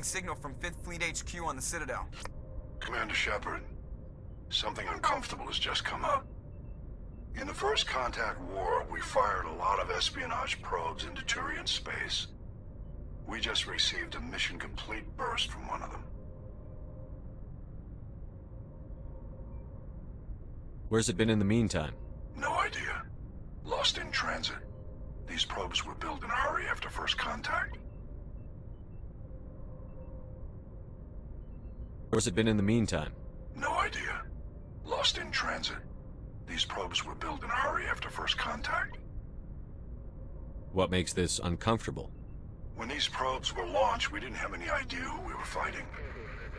signal from 5th Fleet HQ on the Citadel. Commander Shepard, something uncomfortable has just come up. In the First Contact War, we fired a lot of espionage probes into Turian space. We just received a mission complete burst from one of them. Where's it been in the meantime? No idea. Lost in transit. These probes were built in a hurry after First Contact. Where's it been in the meantime? No idea. Lost in transit. These probes were built in a hurry after First Contact. What makes this uncomfortable? When these probes were launched, we didn't have any idea who we were fighting.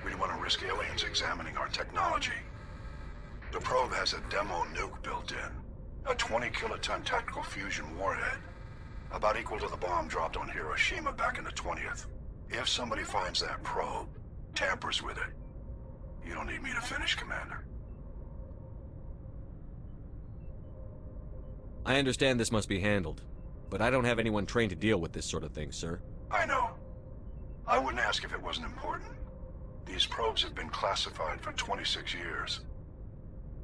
We didn't want to risk aliens examining our technology. The probe has a demo nuke built in. A 20-kiloton tactical fusion warhead. About equal to the bomb dropped on Hiroshima back in the 20th. If somebody finds that probe, tampers with it, you don't need me to finish, Commander. I understand this must be handled, but I don't have anyone trained to deal with this sort of thing, sir. I know. I wouldn't ask if it wasn't important. These probes have been classified for 26 years.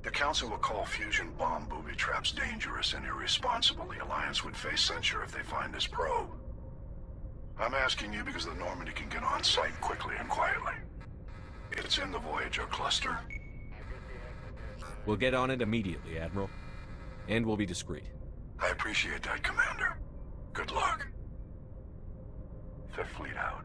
The Council will call fusion bomb booby traps dangerous and irresponsible. The Alliance would face censure if they find this probe. I'm asking you because the Normandy can get on site quickly and quietly. It's in the Voyager cluster. We'll get on it immediately, Admiral. And we'll be discreet. I appreciate that, Commander. Good luck. Fifth Fleet out.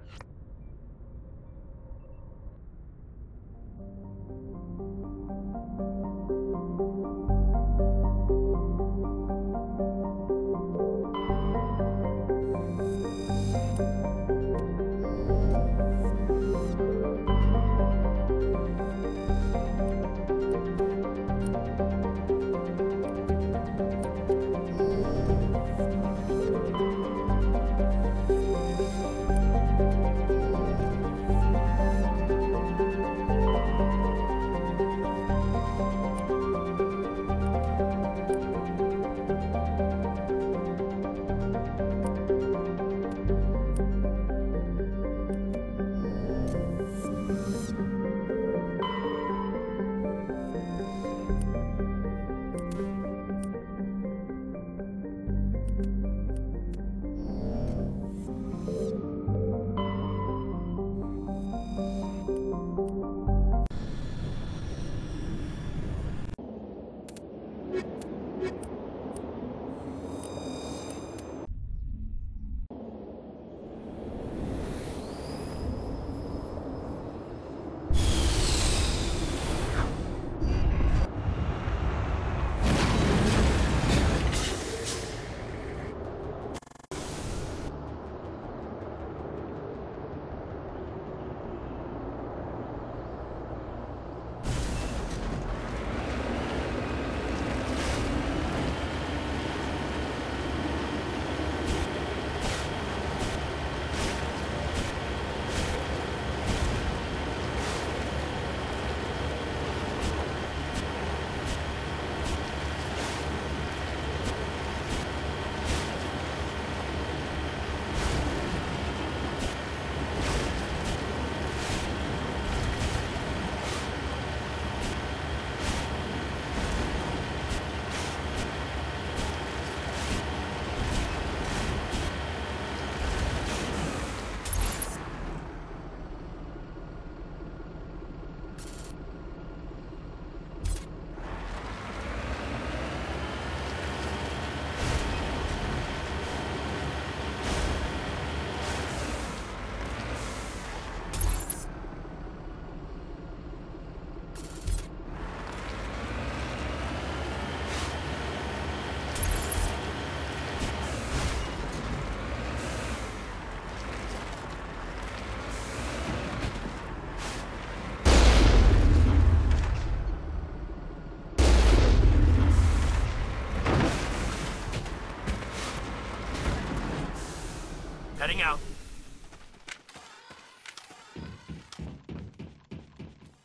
Heading out.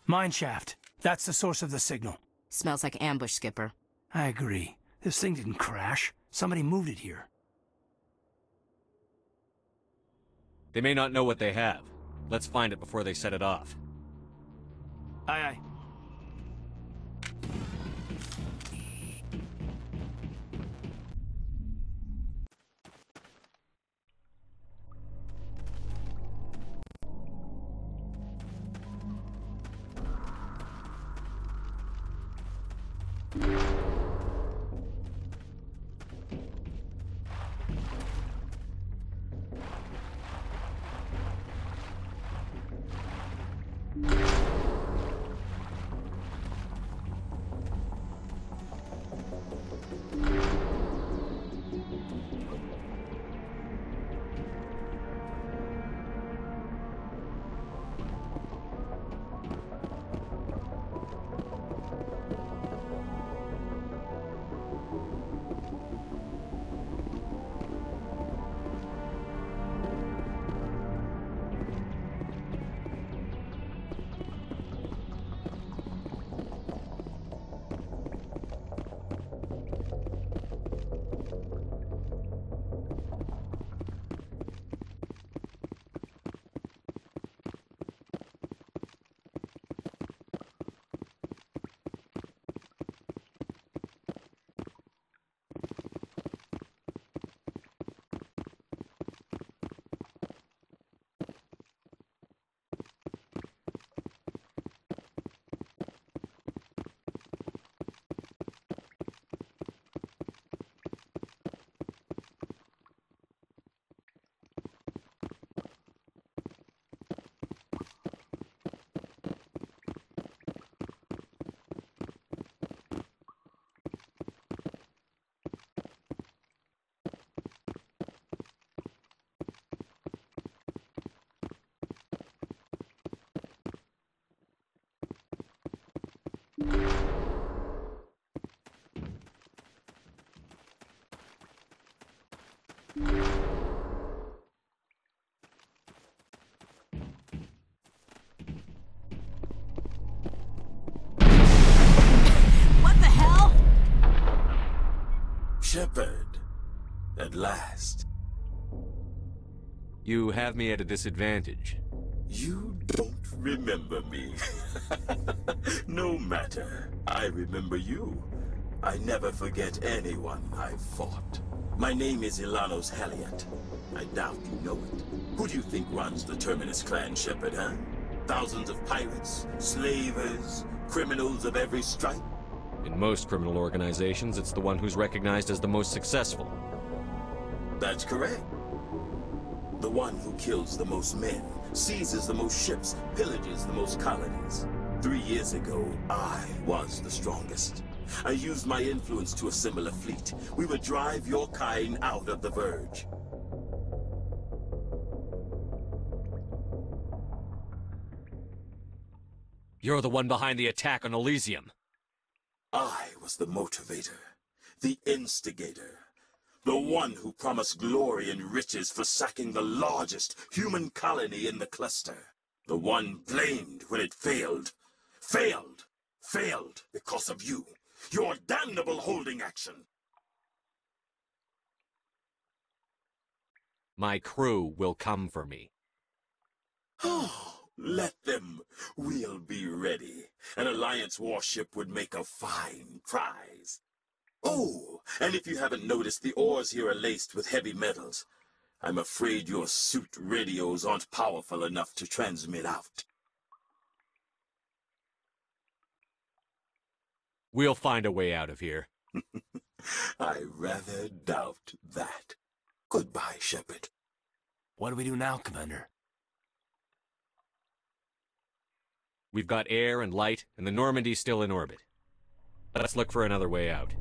Mine shaft. That's the source of the signal. Smells like ambush, Skipper. I agree. This thing didn't crash. Somebody moved it here. They may not know what they have, Let's find it before they set it off. Aye, aye. What the hell? Shepard, at last. You have me at a disadvantage. You don't remember me. No matter. I remember you. I never forget anyone I've fought. My name is Ilanos Heliot. I doubt you know it. Who do you think runs the Terminus clan, Shepard, huh? Thousands of pirates, slavers, criminals of every stripe? In most criminal organizations, it's the one who's recognized as the most successful. That's correct. The one who kills the most men, seizes the most ships, pillages the most colonies. 3 years ago, I was the strongest. I used my influence to assemble a fleet. We would drive your kind out of the Verge. You're the one behind the attack on Elysium. I was the motivator, the instigator, the one who promised glory and riches for sacking the largest human colony in the cluster. The one blamed when it failed. Failed because of you. Your damnable holding action. My crew will come for me. Oh, let them. We'll be ready. An Alliance warship would make a fine prize. Oh, and if you haven't noticed, the ores here are laced with heavy metals. I'm afraid your suit radios aren't powerful enough to transmit out. We'll find a way out of here. I rather doubt that. Goodbye, Shepard. What do we do now, Commander? We've got air and light, and the Normandy's still in orbit. Let's look for another way out.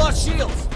lost shields!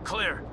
Clear.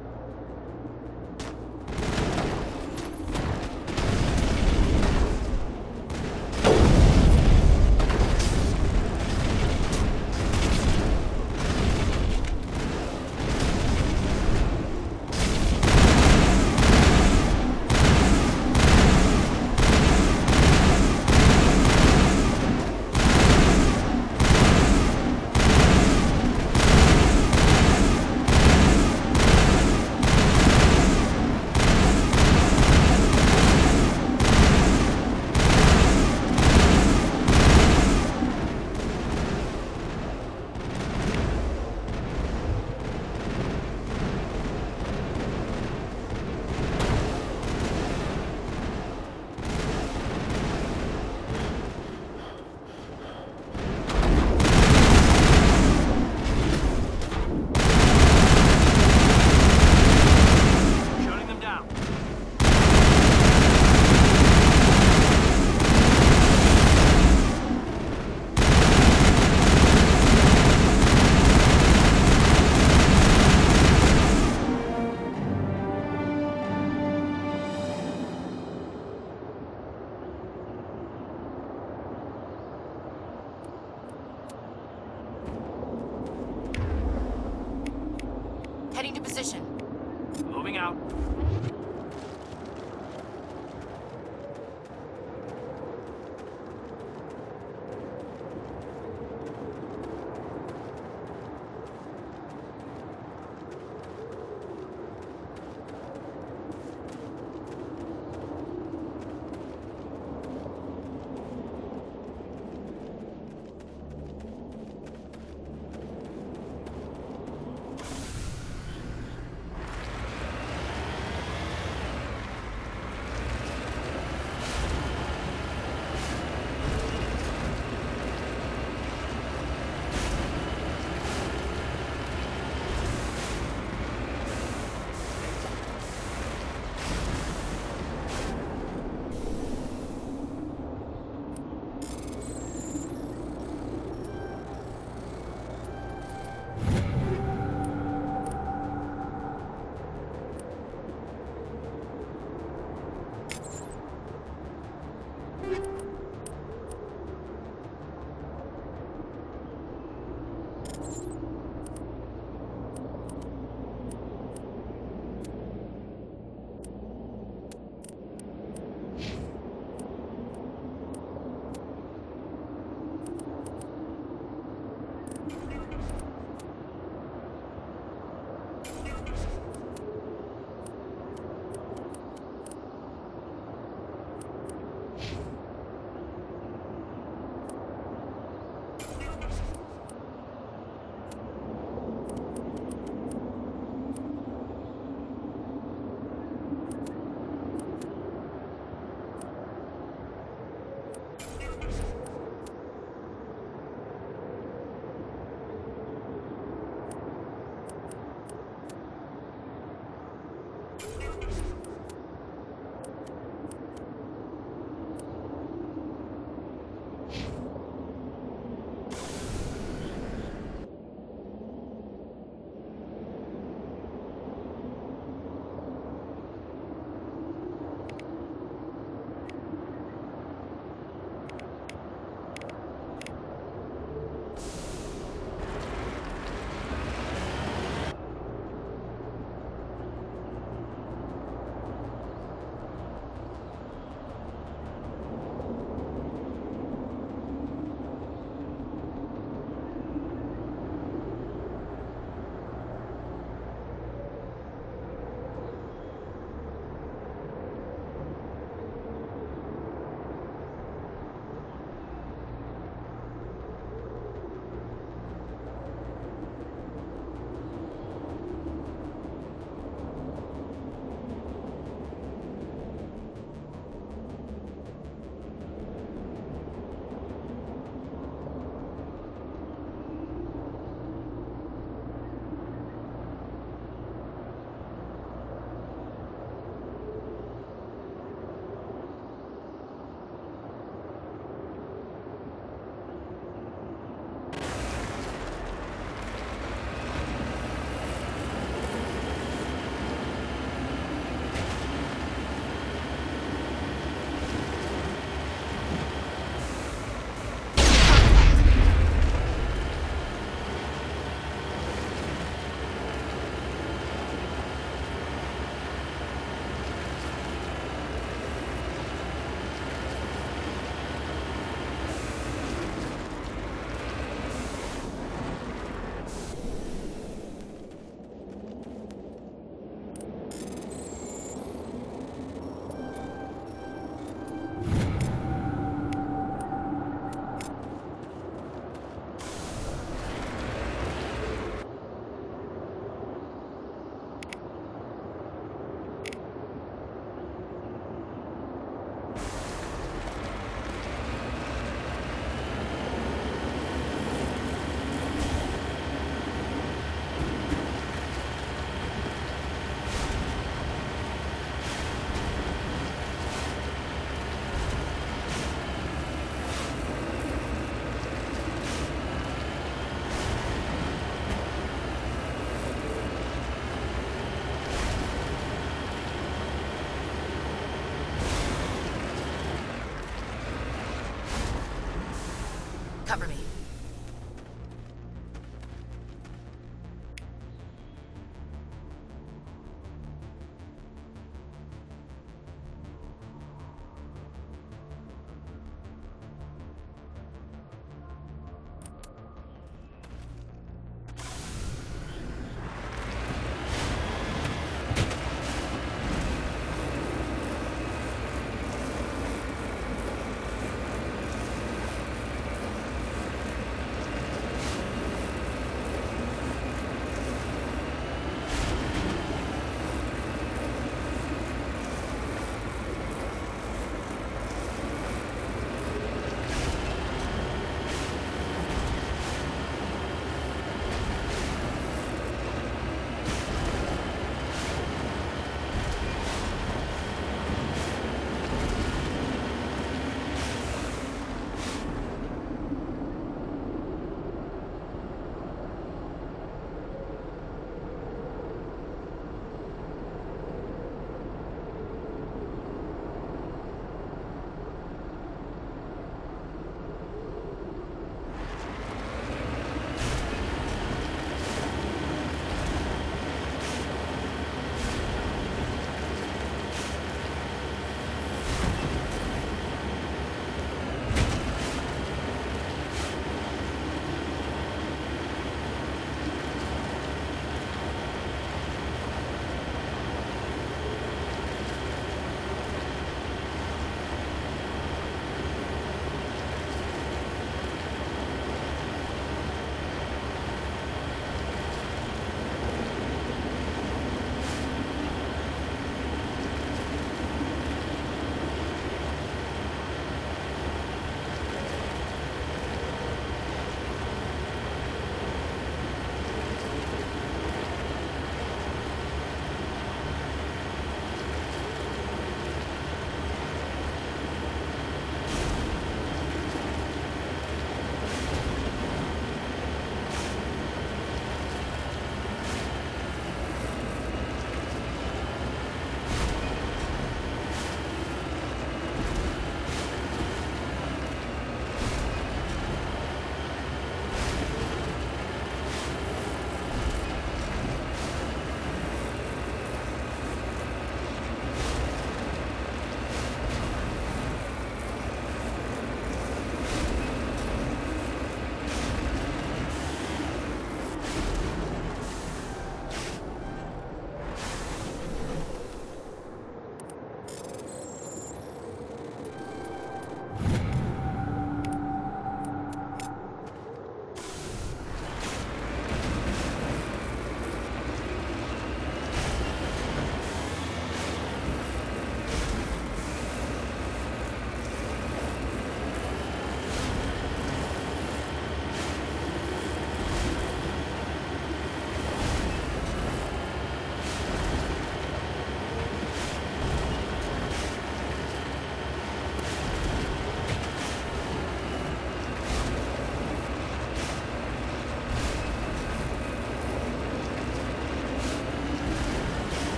Heading to position. Moving out.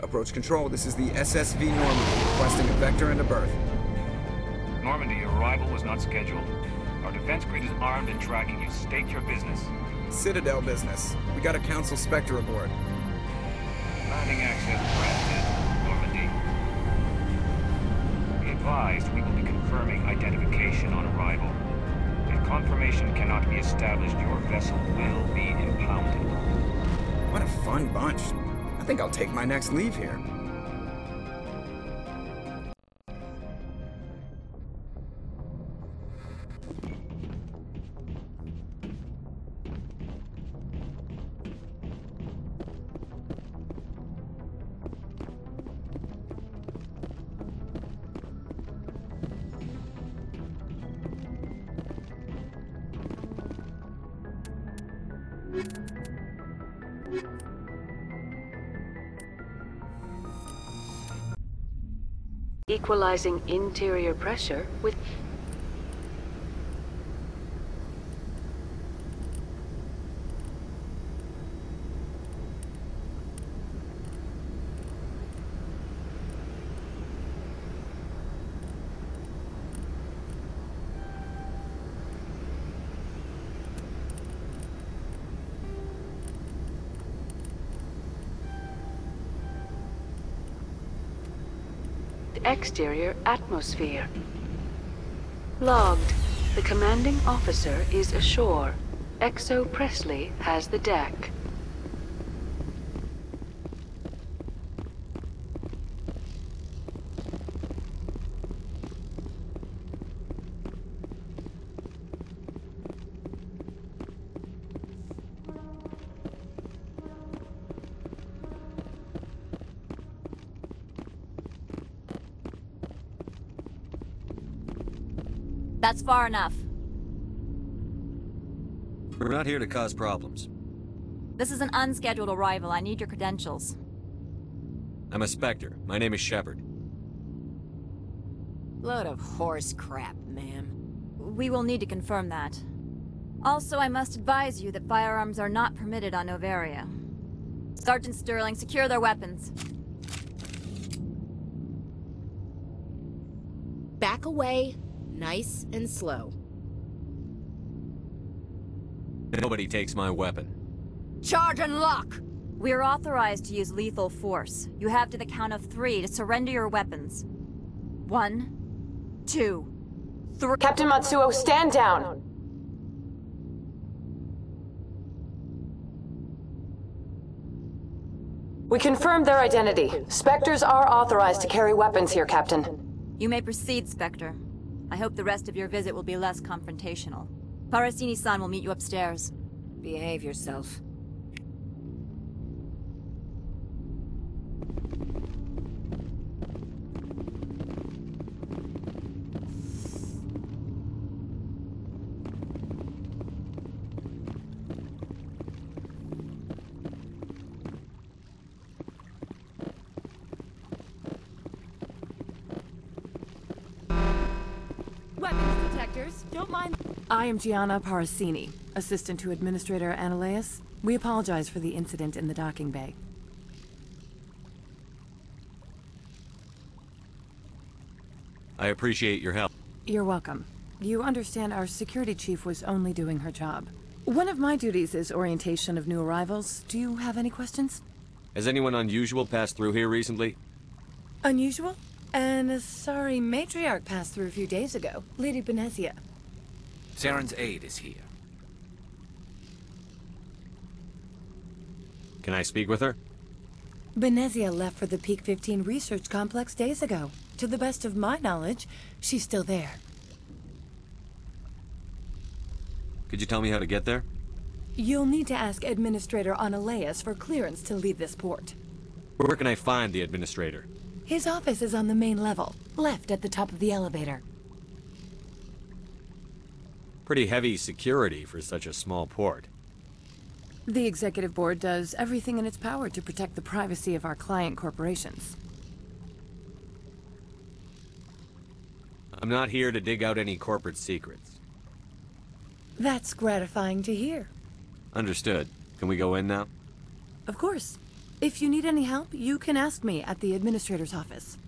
Approach control, this is the SSV Normandy, requesting a vector and a berth. Normandy, your arrival was not scheduled. Our defense grid is armed and tracking you. State your business. Citadel business. We got a Council Spectre aboard. Landing access granted, Normandy. Be advised, we will be confirming identification on arrival. If confirmation cannot be established, your vessel will be impounded. What a fun bunch. I think I'll take my next leave here. Equalizing interior pressure with... Exterior atmosphere. Logged. The commanding officer is ashore. XO Presley has the deck. That's far enough. We're not here to cause problems. This is an unscheduled arrival. I need your credentials. I'm a Spectre. My name is Shepard. Load of horse crap, ma'am. We will need to confirm that. Also, I must advise you that firearms are not permitted on Novaria. Sergeant Sterling, secure their weapons. Back away, nice and slow. Nobody takes my weapon. Charge and lock! We are authorized to use lethal force. You have to the count of 3 to surrender your weapons. 1, 2, 3... Captain Matsuo, stand down! We confirmed their identity. Spectres are authorized to carry weapons here, Captain. You may proceed, Spectre. I hope the rest of your visit will be less confrontational. Parasini-san will meet you upstairs. Behave yourself. Weapons detectors, don't mind. I am Gianna Parasini, assistant to Administrator Ananias. We apologize for the incident in the docking bay. I appreciate your help. You're welcome. You understand our security chief was only doing her job. One of my duties is orientation of new arrivals. Do you have any questions? Has anyone unusual passed through here recently? Unusual? And a sorry matriarch passed through a few days ago. Lady Benezia. Saren's aide is here. Can I speak with her? Benezia left for the Peak 15 research complex days ago. To the best of my knowledge, she's still there. Could you tell me how to get there? You'll need to ask Administrator Ananias for clearance to leave this port. Where can I find the administrator? His office is on the main level, left at the top of the elevator. Pretty heavy security for such a small port. The Executive Board does everything in its power to protect the privacy of our client corporations. I'm not here to dig out any corporate secrets. That's gratifying to hear. Understood. Can we go in now? Of course. If you need any help, you can ask me at the Administrator's office.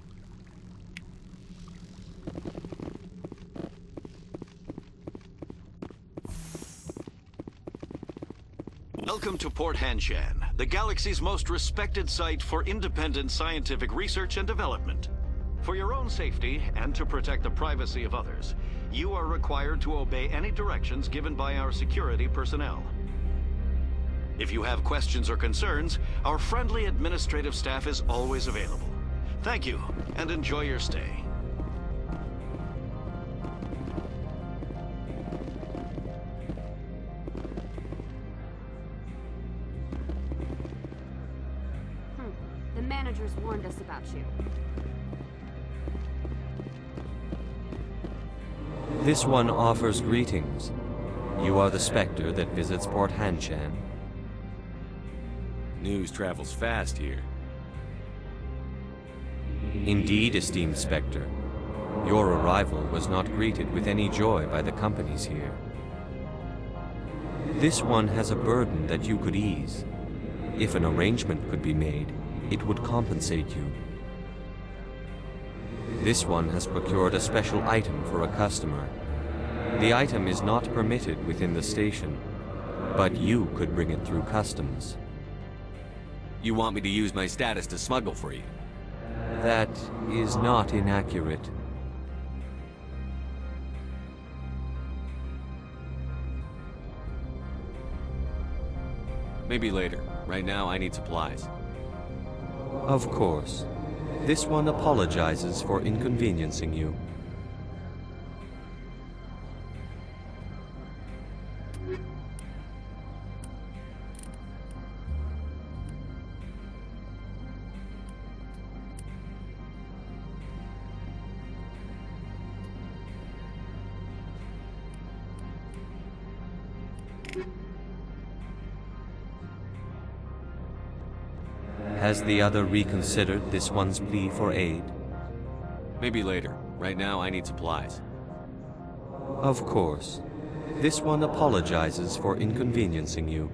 Welcome to Port Hanshan, the galaxy's most respected site for independent scientific research and development. For your own safety and to protect the privacy of others, you are required to obey any directions given by our security personnel. If you have questions or concerns, our friendly administrative staff is always available. Thank you, and enjoy your stay. The managers warned us about you. This one offers greetings. You are the Spectre that visits Port Hanshan. News travels fast here. Indeed, esteemed Spectre. Your arrival was not greeted with any joy by the companies here. This one has a burden that you could ease. If an arrangement could be made, it would compensate you. This one has procured a special item for a customer. The item is not permitted within the station, but you could bring it through customs. You want me to use my status to smuggle for you? That is not inaccurate. Maybe later. Right now, I need supplies. Of course. This one apologizes for inconveniencing you. Has the other reconsidered this one's plea for aid? Maybe later. Right now, I need supplies. Of course. This one apologizes for inconveniencing you.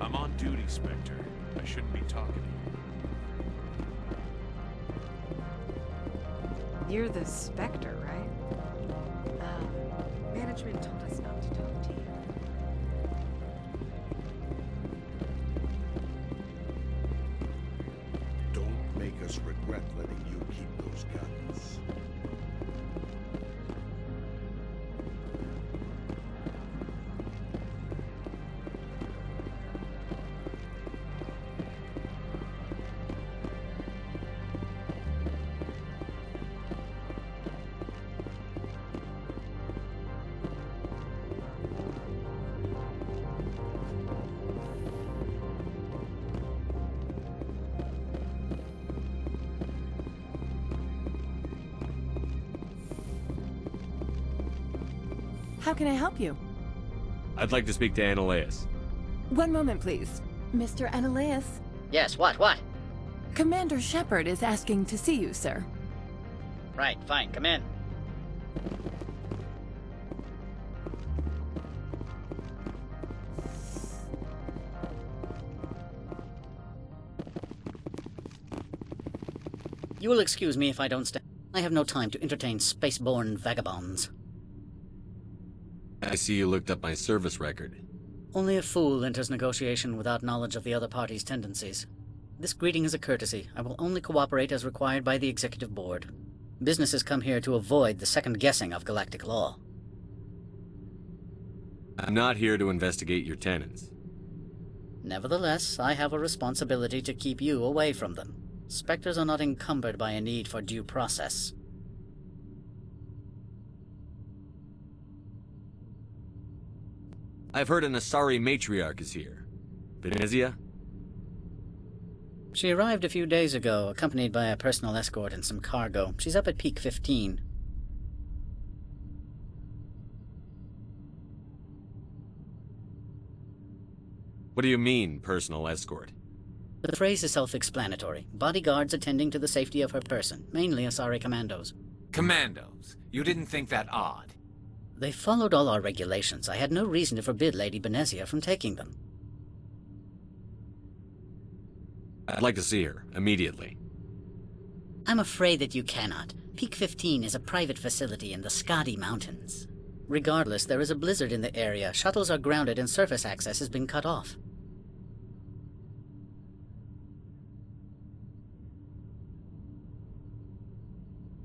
I'm on duty, Spectre. I shouldn't be talking to You're the Spectre, right? Management told us not to talk to you. Don't make us regret letting you keep those guns. How can I help you? I'd like to speak to Annaleus. One moment, please. Mr. Annaleus? Yes, what? Commander Shepard is asking to see you, sir. Right, fine, come in. You will excuse me if I don't stay. I have no time to entertain spaceborne vagabonds. I see you looked up my service record. Only a fool enters negotiation without knowledge of the other party's tendencies. This greeting is a courtesy. I will only cooperate as required by the Executive Board. Businesses come here to avoid the second guessing of galactic law. I'm not here to investigate your tenants. Nevertheless, I have a responsibility to keep you away from them. Spectres are not encumbered by a need for due process. I've heard an Asari matriarch is here. Venezia? She arrived a few days ago, accompanied by a personal escort and some cargo. She's up at Peak 15. What do you mean, personal escort? The phrase is self-explanatory. Bodyguards attending to the safety of her person, mainly Asari commandos. Commandos? You didn't think that odd? They followed all our regulations. I had no reason to forbid Lady Venezia from taking them. I'd like to see her, immediately. I'm afraid that you cannot. Peak 15 is a private facility in the Skadi Mountains. Regardless, there is a blizzard in the area. Shuttles are grounded and surface access has been cut off.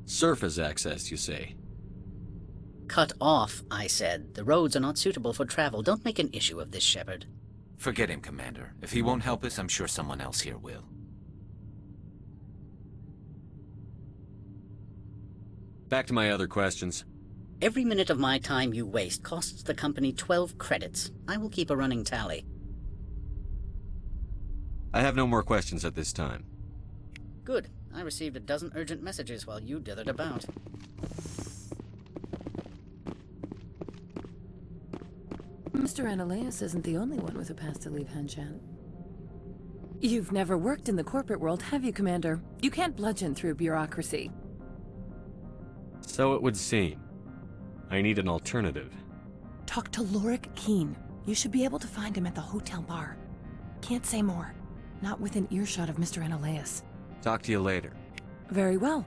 Surface access, you say? Cut off, I said. The roads are not suitable for travel. Don't make an issue of this, Shepard. Forget him, Commander. If he won't help us, I'm sure someone else here will. Back to my other questions. Every minute of my time you waste costs the company 12 credits. I will keep a running tally. I have no more questions at this time. Good. I received a dozen urgent messages while you dithered about. Mr. Annaleus isn't the only one with a pass to leave Hanshan. You've never worked in the corporate world, have you, Commander? You can't bludgeon through bureaucracy. So it would seem. I need an alternative. Talk to Lorik Keen. You should be able to find him at the hotel bar. Can't say more. Not within earshot of Mr. Annaleus. Talk to you later. Very well.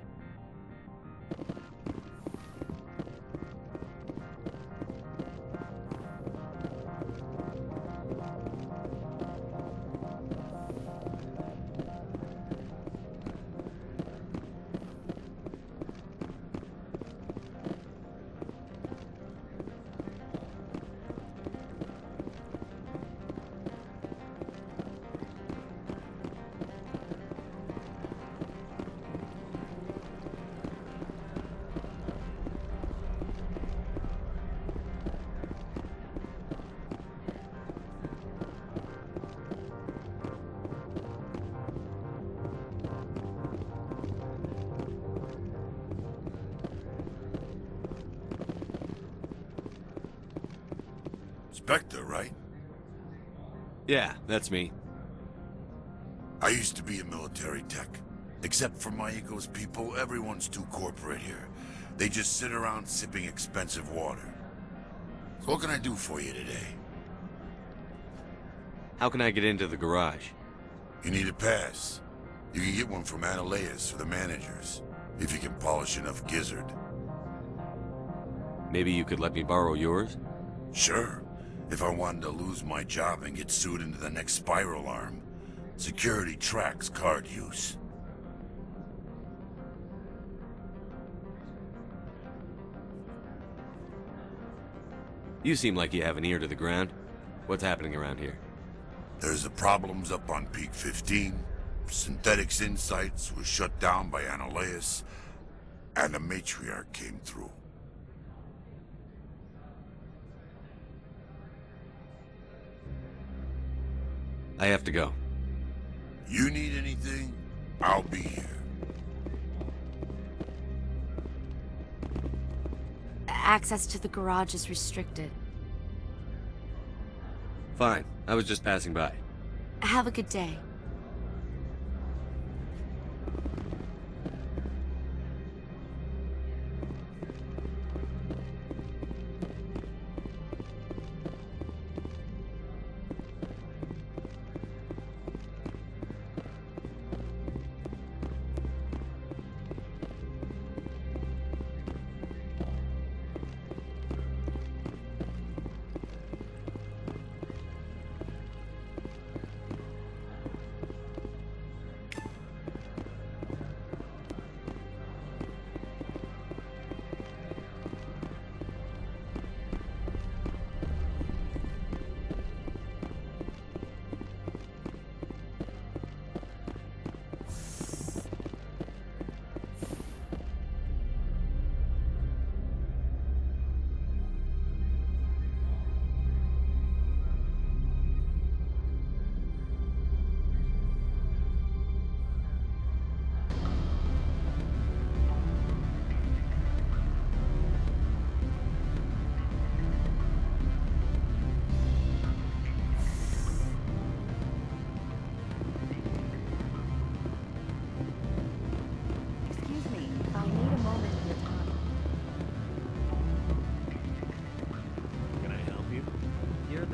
Spectre, right? Yeah, that's me. I used to be a military tech. Except for Maego's people, everyone's too corporate here. They just sit around sipping expensive water. So what can I do for you today? How can I get into the garage? You need a pass. You can get one from Annaleus or the managers. If you can polish enough gizzard. Maybe you could let me borrow yours? Sure. If I wanted to lose my job and get sued into the next spiral arm. Security tracks card use. You seem like you have an ear to the ground. What's happening around here? There's the problems up on Peak 15. Synthetics Insights was shut down by Analeus, and the matriarch came through. I have to go. You need anything? I'll be here. Access to the garage is restricted. Fine. I was just passing by. Have a good day.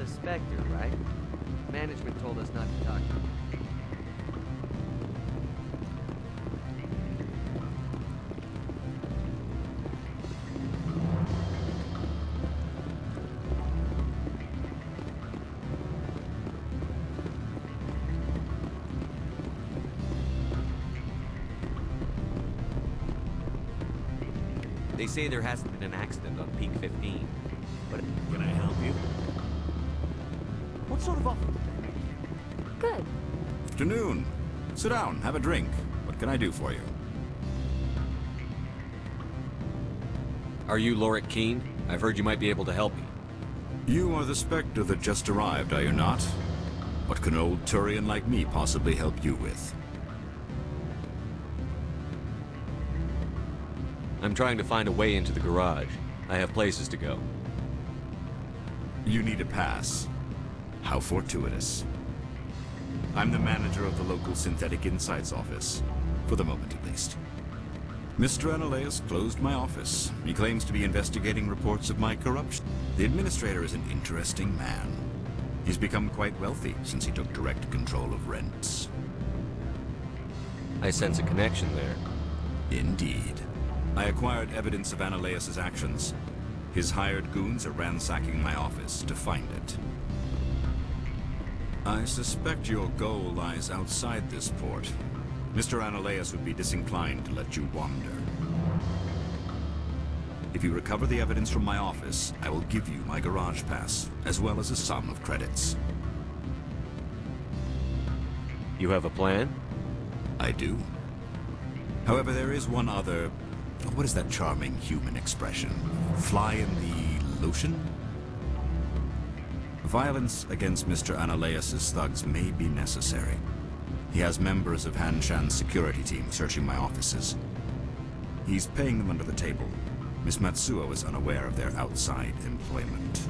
Spectre, right? Management told us not to talk. They say there hasn't been an accident on Peak 15, but... Can I help you? What sort of offer? Good. Afternoon. Sit down, have a drink. What can I do for you? Are you Lorik Keene? I've heard you might be able to help me. You are the Spectre that just arrived, are you not? What can an old Turian like me possibly help you with? I'm trying to find a way into the garage. I have places to go. You need a pass. How fortuitous. I'm the manager of the local Synthetic Insights office. For the moment, at least. Mr. Analeus closed my office. He claims to be investigating reports of my corruption. The administrator is an interesting man. He's become quite wealthy since he took direct control of rents. I sense a connection there. Indeed. I acquired evidence of Analeus's actions. His hired goons are ransacking my office to find it. I suspect your goal lies outside this port. Mr. Analeus would be disinclined to let you wander. If you recover the evidence from my office, I will give you my garage pass, as well as a sum of credits. You have a plan? I do. However, there is one other... What is that charming human expression? Fly in the lotion? Violence against Mr. Analeus's thugs may be necessary. He has members of Han Shan's security team searching my offices. He's paying them under the table. Miss Matsuo is unaware of their outside employment.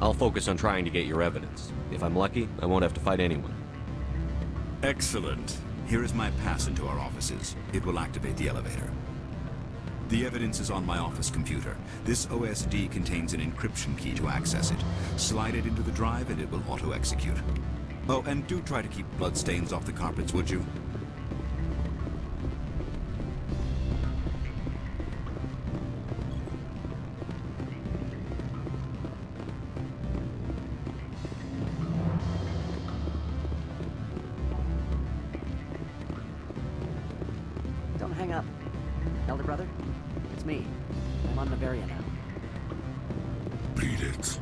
I'll focus on trying to get your evidence. If I'm lucky, I won't have to fight anyone. Excellent. Here is my pass into our offices. It will activate the elevator. The evidence is on my office computer. This OSD contains an encryption key to access it. Slide it into the drive and it will auto-execute. Oh, and do try to keep bloodstains off the carpets, would you? Elder brother? It's me. I'm on Bavaria now. Beat it.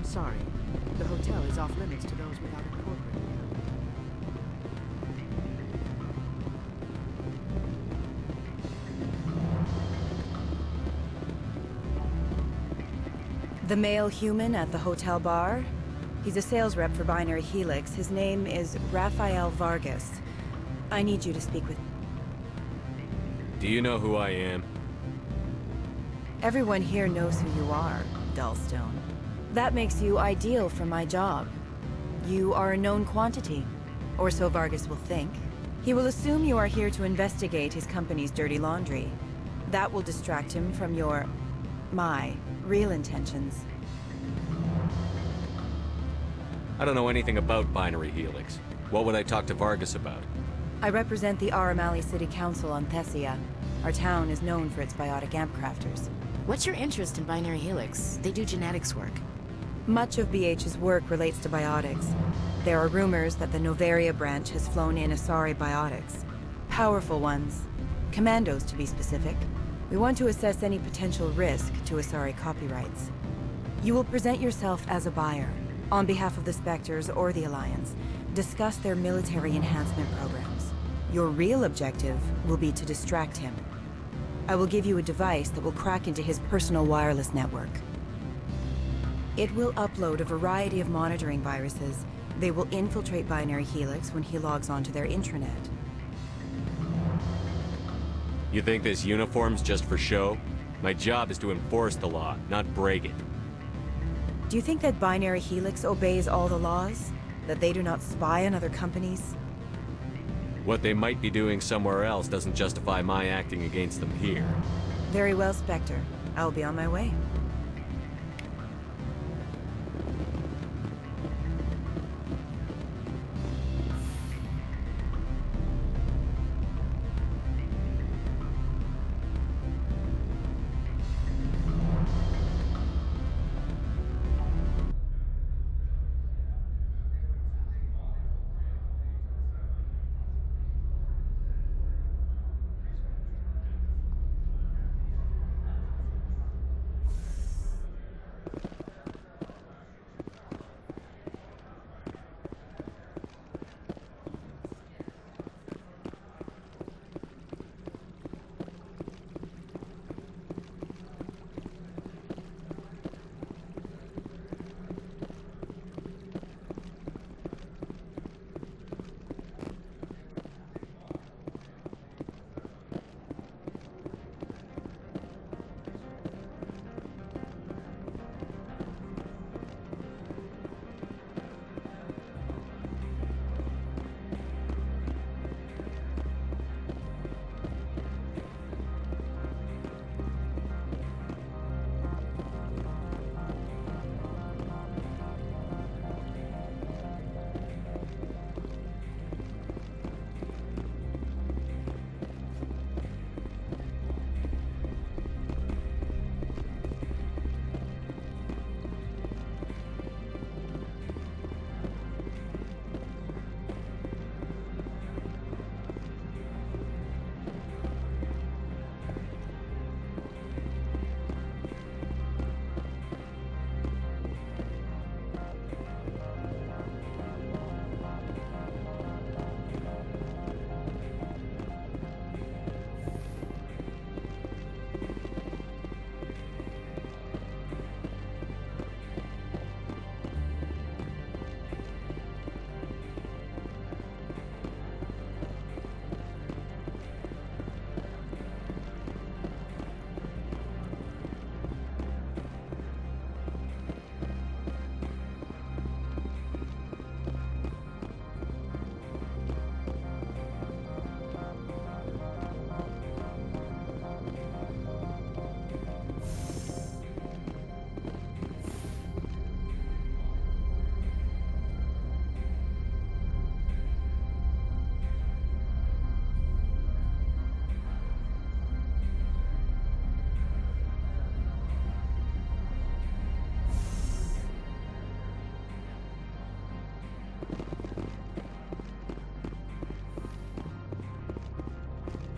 Sorry. The hotel is off limits to those without a corporate account. The male human at the hotel bar? He's a sales rep for Binary Helix. His name is Rafael Vargas. I need you to speak with... Do you know who I am? Everyone here knows who you are, Dullstone. That makes you ideal for my job. You are a known quantity, or so Vargas will think. He will assume you are here to investigate his company's dirty laundry. That will distract him from my real intentions. I don't know anything about Binary Helix. What would I talk to Vargas about? I represent the Aramali City Council on Thessia. Our town is known for its biotic amp crafters. What's your interest in Binary Helix? They do genetics work. Much of BH's work relates to biotics. There are rumors that the Novaria branch has flown in Asari biotics. Powerful ones. Commandos, to be specific. We want to assess any potential risk to Asari copyrights. You will present yourself as a buyer, on behalf of the Spectres or the Alliance. Discuss their military enhancement programs. Your real objective will be to distract him. I will give you a device that will crack into his personal wireless network. It will upload a variety of monitoring viruses. They will infiltrate Binary Helix when he logs onto their intranet. You think this uniform's just for show? My job is to enforce the law, not break it. Do you think that Binary Helix obeys all the laws? That they do not spy on other companies? What they might be doing somewhere else doesn't justify my acting against them here. Very well, Spectre. I'll be on my way.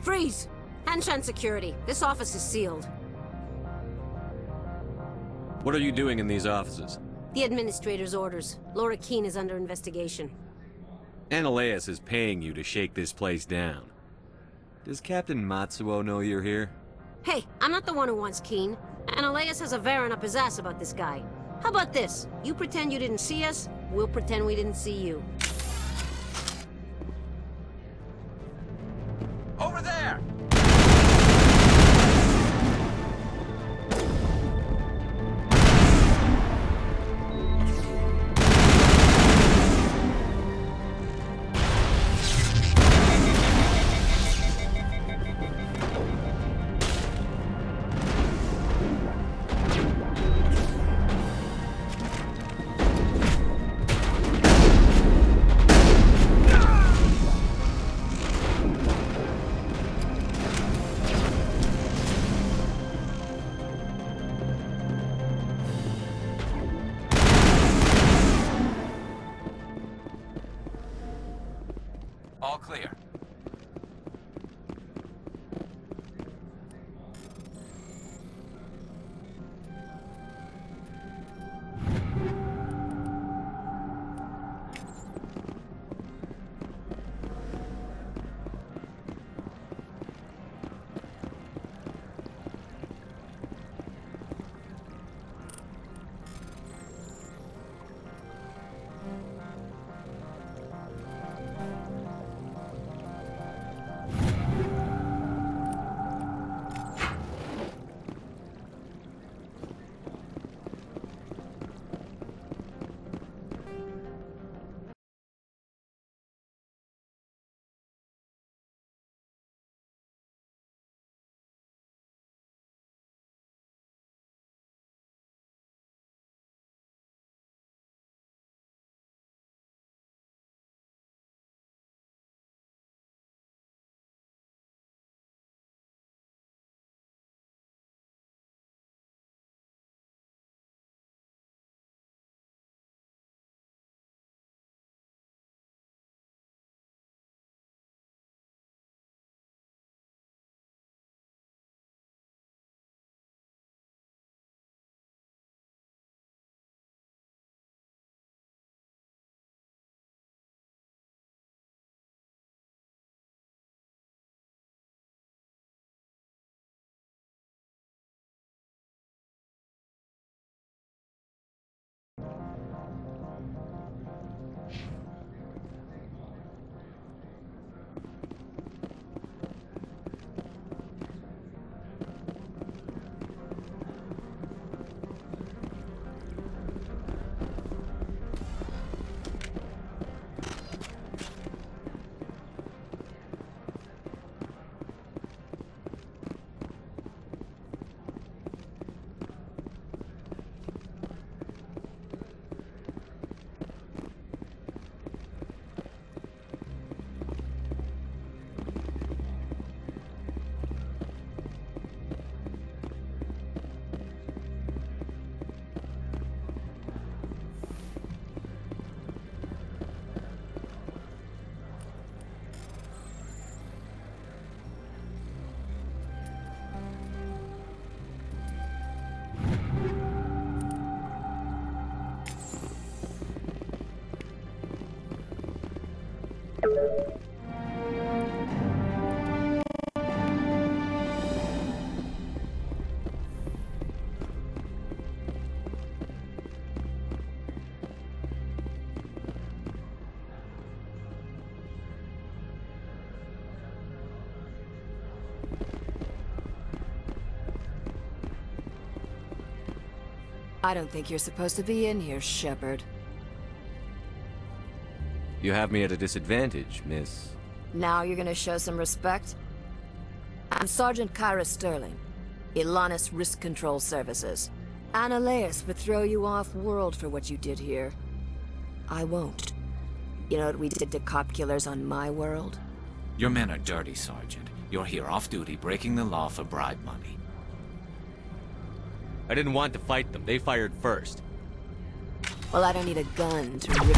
Freeze! Hanshan security. This office is sealed. What are you doing in these offices? The administrator's orders. Laura Keene is under investigation. Ananias is paying you to shake this place down. Does Captain Matsuo know you're here? Hey, I'm not the one who wants Keene. Ananias has a Varen up his ass about this guy. How about this? You pretend you didn't see us, we'll pretend we didn't see you. Over there! All clear. I don't think you're supposed to be in here, Shepard. You have me at a disadvantage, miss. Now you're gonna show some respect? I'm Sergeant Kyra Sterling, Ilanis Risk Control Services. Ananias would throw you off-world for what you did here. I won't. You know what we did to cop killers on my world? Your men are dirty, Sergeant. You're here off-duty, breaking the law for bribe money. I didn't want to fight them. They fired first. Well, I don't need a gun to rip you.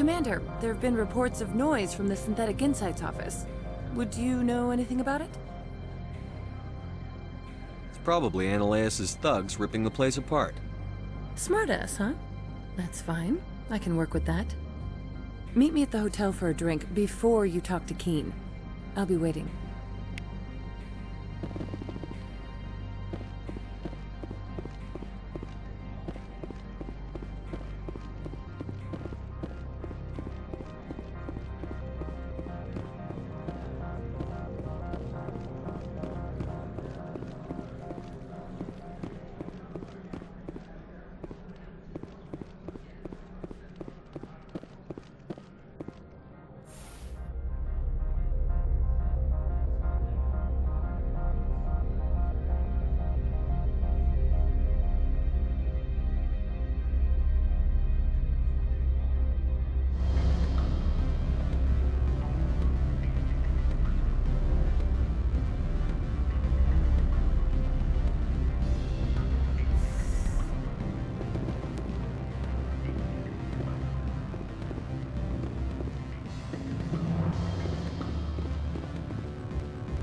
Commander, there have been reports of noise from the Synthetic Insights office. Would you know anything about it? It's probably Ananias's thugs ripping the place apart. Smartass, huh? That's fine. I can work with that. Meet me at the hotel for a drink before you talk to Keen. I'll be waiting.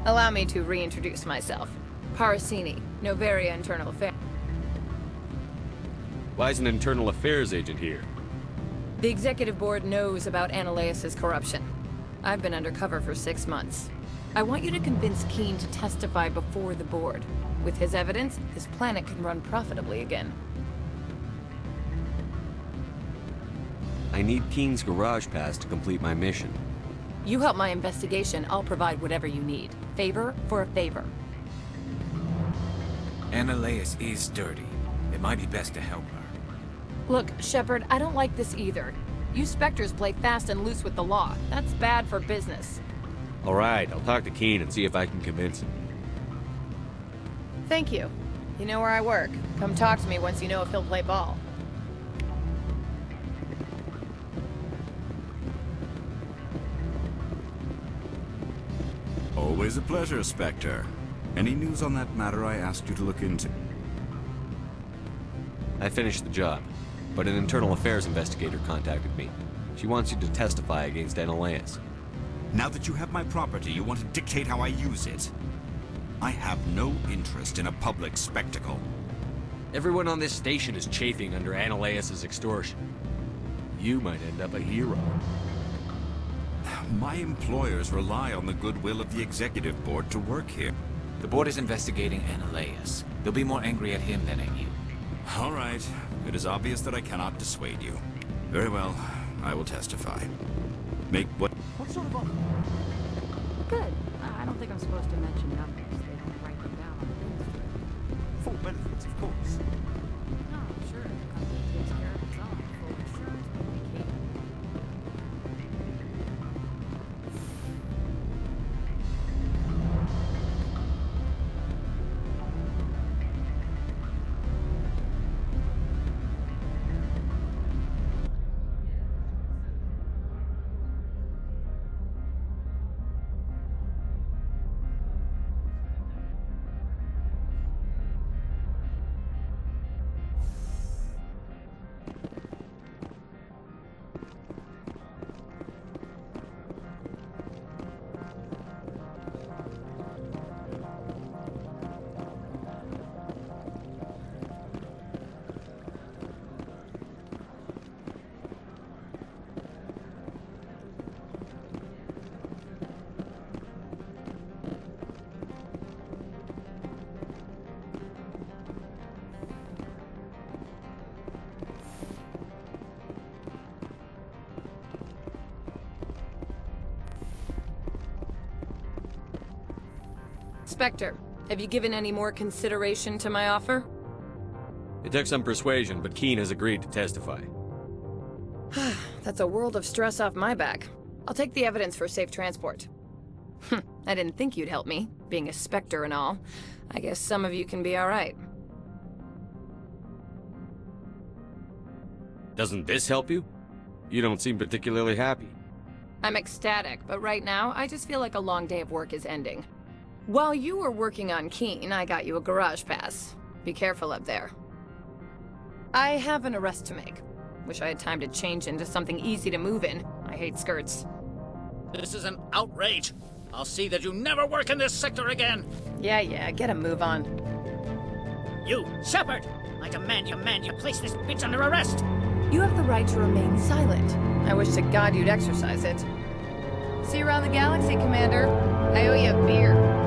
Allow me to reintroduce myself. Parasini, Novaria Internal Affairs. Why is an internal affairs agent here? The executive board knows about Ananias's corruption. I've been undercover for 6 months. I want you to convince Keen to testify before the board. With his evidence, this planet can run profitably again. I need Keen's garage pass to complete my mission. You help my investigation, I'll provide whatever you need. Favor for a favor. Ananias is dirty. It might be best to help her. Look, Shepard, I don't like this either. You Spectres play fast and loose with the law. That's bad for business. All right, I'll talk to Keen and see if I can convince him. Thank you. You know where I work. Come talk to me once you know if he'll play ball. Always a pleasure, Spectre. Any news on that matter I asked you to look into? I finished the job, but an internal affairs investigator contacted me. She wants you to testify against Ananias. Now that you have my property, you want to dictate how I use it. I have no interest in a public spectacle. Everyone on this station is chafing under Ananias's extortion. You might end up a hero. My employers rely on the goodwill of the executive board to work here. The board is investigating Ananias. They'll be more angry at him than at you. All right. It is obvious that I cannot dissuade you. Very well. I will testify. Make what... What sort of offer? Good. I don't think I'm supposed to mention numbers. They don't write them down on the things. Full benefits, of course. No, sure. The company takes care of its own. Full insurance, vacation. Spectre, have you given any more consideration to my offer? It took some persuasion, but Keen has agreed to testify. That's a world of stress off my back. I'll take the evidence for safe transport. I didn't think you'd help me, being a Spectre and all. I guess some of you can be alright. Doesn't this help you? You don't seem particularly happy. I'm ecstatic, but right now, I just feel like a long day of work is ending. While you were working on Keen, I got you a garage pass. Be careful up there. I have an arrest to make. Wish I had time to change into something easy to move in. I hate skirts. This is an outrage. I'll see that you never work in this sector again. Yeah, get a move on. You, Shepard! I demand you place this bitch under arrest! You have the right to remain silent. I wish to God you'd exercise it. See you around the galaxy, Commander. I owe you a beer.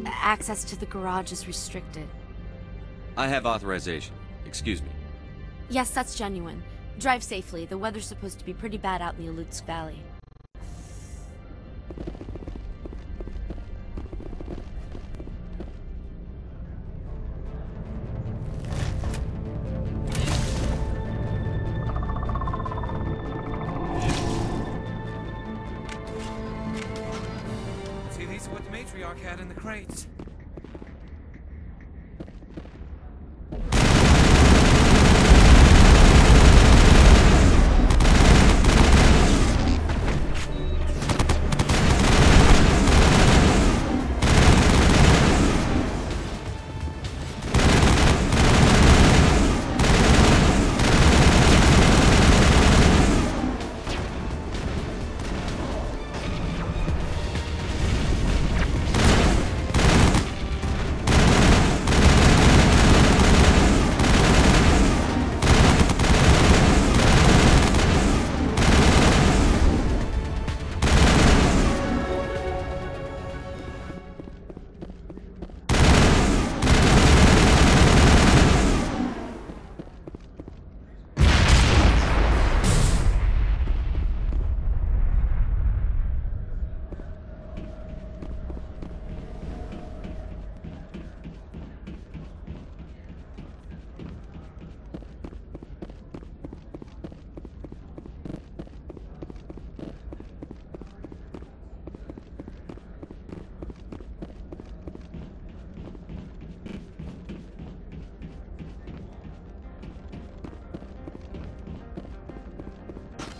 Access to the garage is restricted. I have authorization. Excuse me. Yes, that's genuine. Drive safely. The weather's supposed to be pretty bad out in the Alutsk Valley. See, these are what the matriarch had in the crates.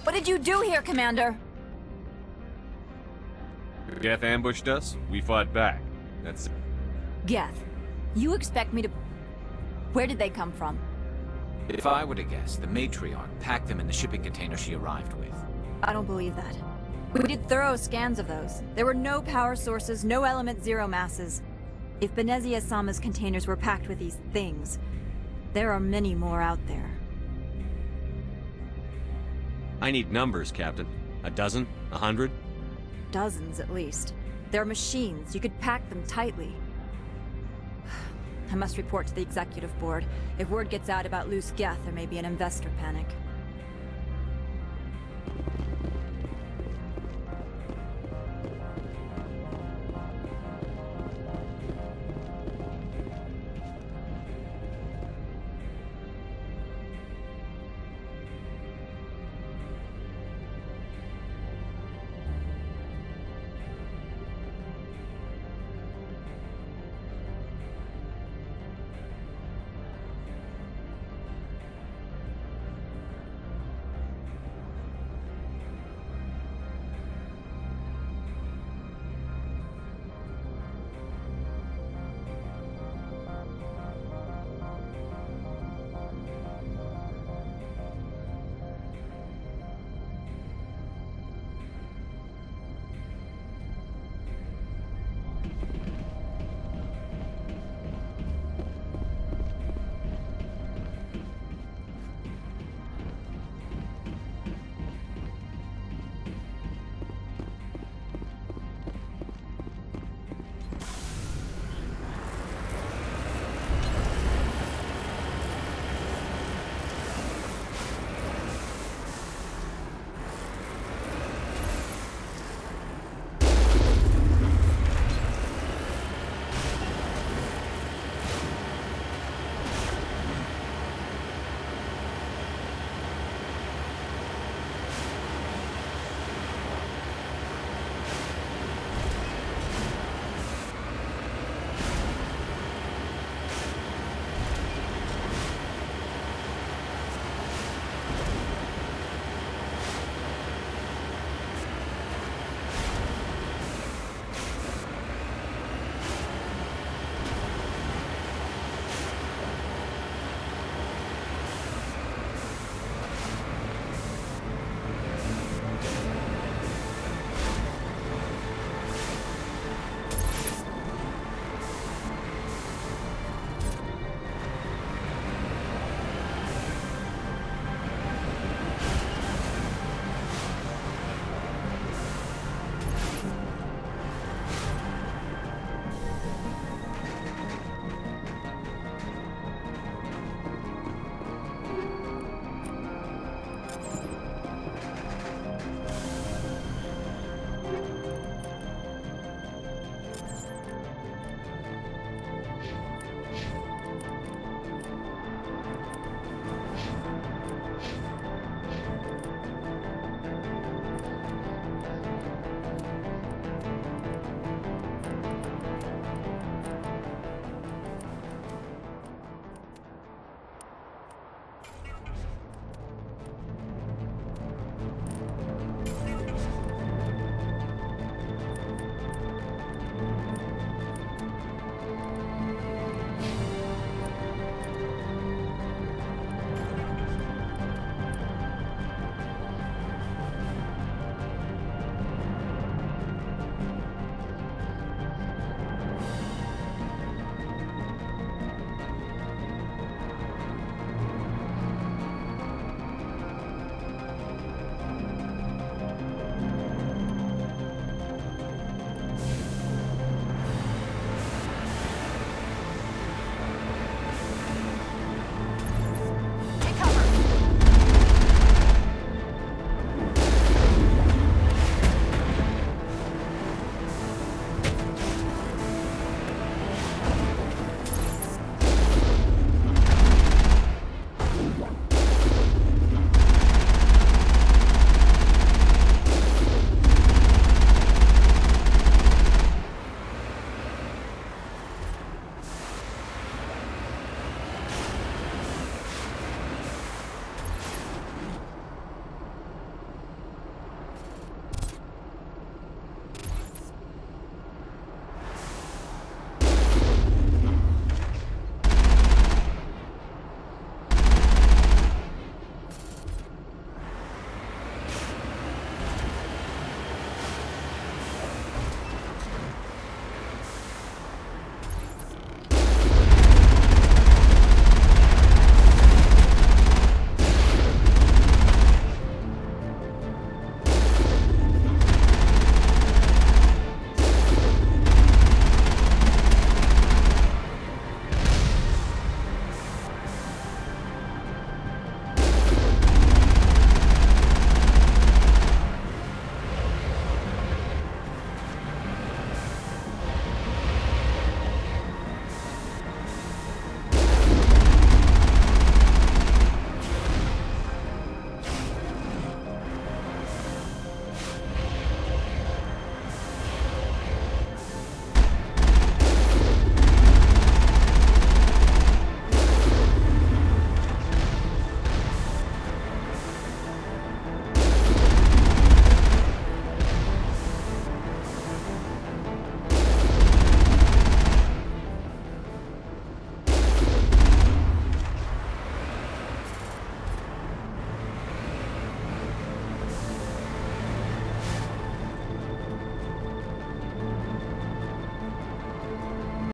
What did you do here, Commander? Geth ambushed us, we fought back. That's... Geth, you expect me to... Where did they come from? If I were to guess, the matriarch packed them in the shipping container she arrived with. I don't believe that. We did thorough scans of those. There were no power sources, no element zero masses. If Benezia Sama's containers were packed with these things, there are many more out there. I need numbers, Captain. A dozen? 100? Dozens, at least. They're machines. You could pack them tightly. I must report to the executive board. If word gets out about loose Geth, there may be an investor panic.